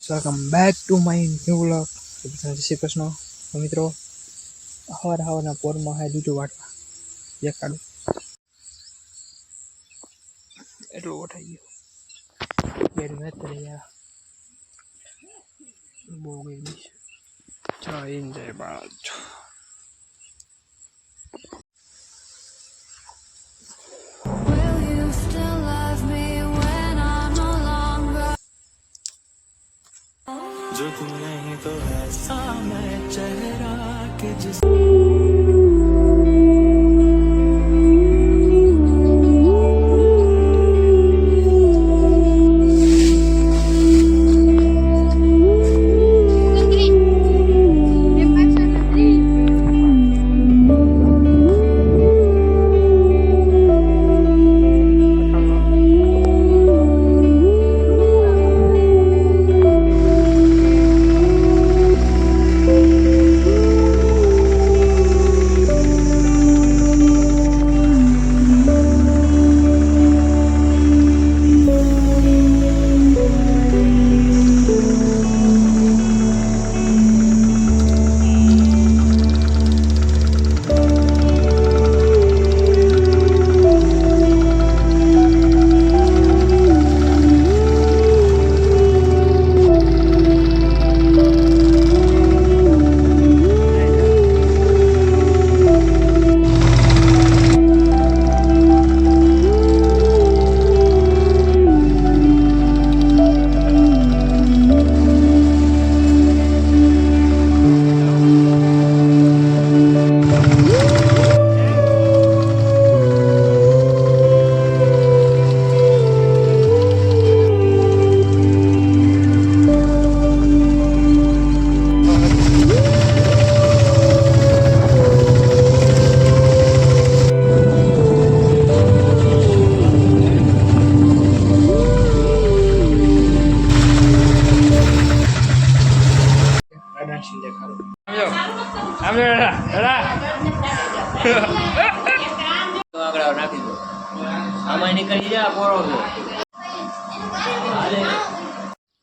Welcome back to my new vlog. જય શ્રી કૃષ્ણ. તો મિત્રો હવારના પોરમાં હે લીધું વાટવા દેખાડું એટલું ઉઠાઈ ગયું બેન મેં યાર બહુ ગઈ છે. ચા એન્જોય બાદ जो तू नहीं तो ऐसा मैं चेहरा के जिस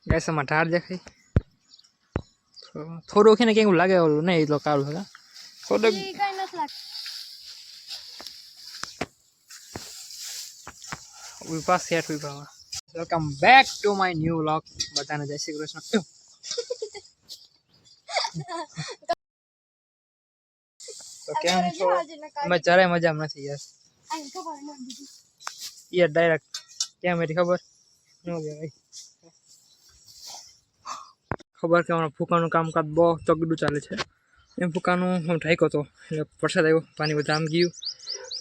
ગેસમાં ઢાળ દેખાય થોડુંક ને કેવું લાગે ઓલું નહીં એટલો કાળું હે થોડુંક ઉભા સેટ ઉભા. Welcome back to my new vlog. બધાને જય શ્રી કૃષ્ણ. તો કેમ છો? અમે જરાય મજામાં નથી યાર. યાર ડાયરેક્ટ કેમ એની ખબર ન ભાઈ ખબર કે હમણાં ફૂકાનું કામકાજ બહુ તગડું ચાલે છે. એમ ફૂકાનું હું ઢાંક્યો હતો એટલે વરસાદ આવ્યો, પાણી બધા આમ ગયું,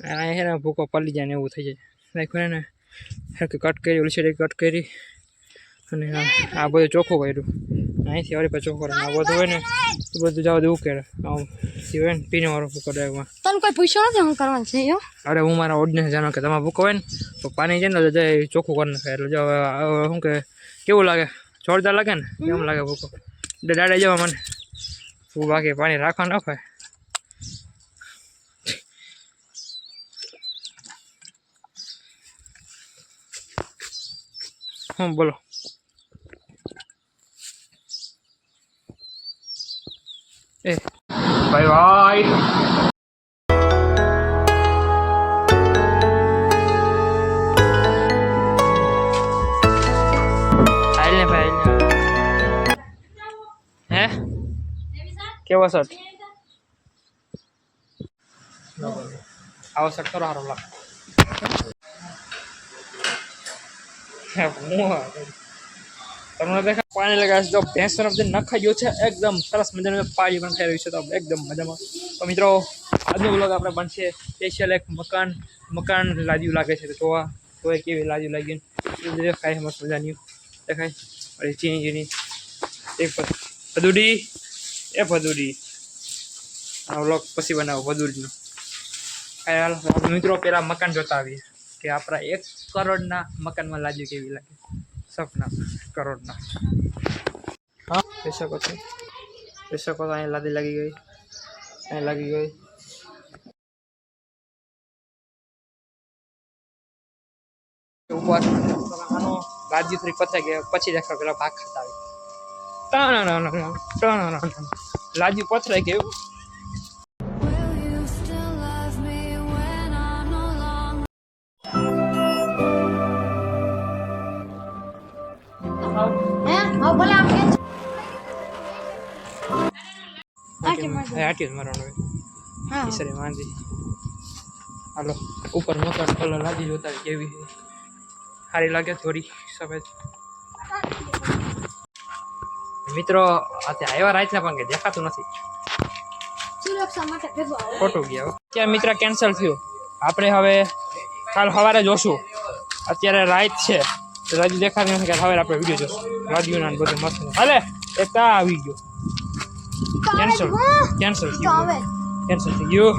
અહીંયા છે ને ભૂકો પલી જાય ને એવું થઈ જાય. નાખ્યું ને કટ કરી, ઓલી સાઈડ કટ કરી અને આ બધું ચોખ્ખું કર્યું. અહીંથી વાળી પાસે ચોખ્ખું આ બધું હોય ને એ બધું જવા દેવું કરે હોય ને પીને વાળો ભૂકો ડાયમાં. તને કોઈ પૂછ્યો નથી હું કરવાનું છે? અરે હું મારા ઓર્ડિનન્સ જાણો કે તમારે ભૂકો હોય ને તો પાણી છે ને ચોખ્ખું કરી નાખે એટલે જો શું કે કેવું લાગે, જોરદાર લાગે ને કેમ લાગે ભૂકો એટલે દાડે જવા મને બાકી પાણી રાખવા ન ખાય. હું બોલો એ બાય બાય. હે કેવો શર્ટ? આવો શર્ટ કરો સારો લાગે. તમને દેખા પાણી લગાવે તો ભેંસનો જે નખાઈ ગયો છે એકદમ સરસ મજાનું પાણી પણ ખાઈ રહ્યું છે તો એકદમ મજામાં. તો મિત્રો આજનો વ્લોગ આપણે બનશે સ્પેશિયલ એક મકાન લાદ્યું લાગે છે તો જોવા કેવી લાદ્યું લાગી દેખાય મસ્ત મજાની દેખાય. ચીની એક ભદુડી આ વ્લોગ પછી બનાવો ભદુડીનો. હાલ મિત્રો પેલા મકાન જોતા આવીએ કે આપણા 1 કરોડના મકાનમાં લાદ્યું કેવી લાગે. સપના કરોડના હા પૈસા તો અહીં લાગી ગઈ. ઉપર આનો રાજી 3 પચાઈ ગયા પછી દેખાવ પેલા ભાગ ખાતા આવે લાજુ પથરાઈ ગયું. ભલે આપણે હાટી જ મારવાનું હા ઈસરે વાંધી. હાલો ઉપર મકાન કલર લાગી જોતા કેવી છે. સારી લાગે થોડી સફેદ. મિત્રો અત્યારે આવ્યા રાતના પણ કે દેખાતું નથી. સુરક્ષા માટે ભેગો આવો ખોટું ગયા ત્યાં મિત્ર કેન્સલ થયું. આપણે હવે કાલ સવારે જોશું. અત્યારે રાત છે રાજુ દેખાતી નથી કે સવારે આપણે વિડીયો જોશું. રાજુના ને બધું મસ્ત હાલે એક તા આવી ગયો. કેન્સલ કેન્સલ તો થયું હવે કેન્સલ થઈ ગયું.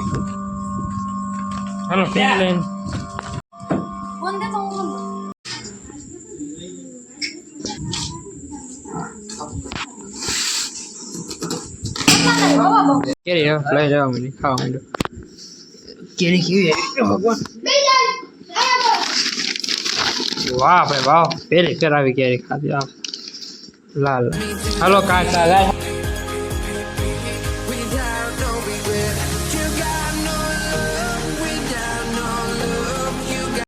હાલો ફિનલેન્ડ ફોન દે તો હું કેરી લઈ જવા માંડી ખાવા માંડ્યો. કેરી કેવી ભગવાન વાહ ભાઈ વાહ પેલી ફેર આવી કેરી ખાધી. લાલ હાલો કાકા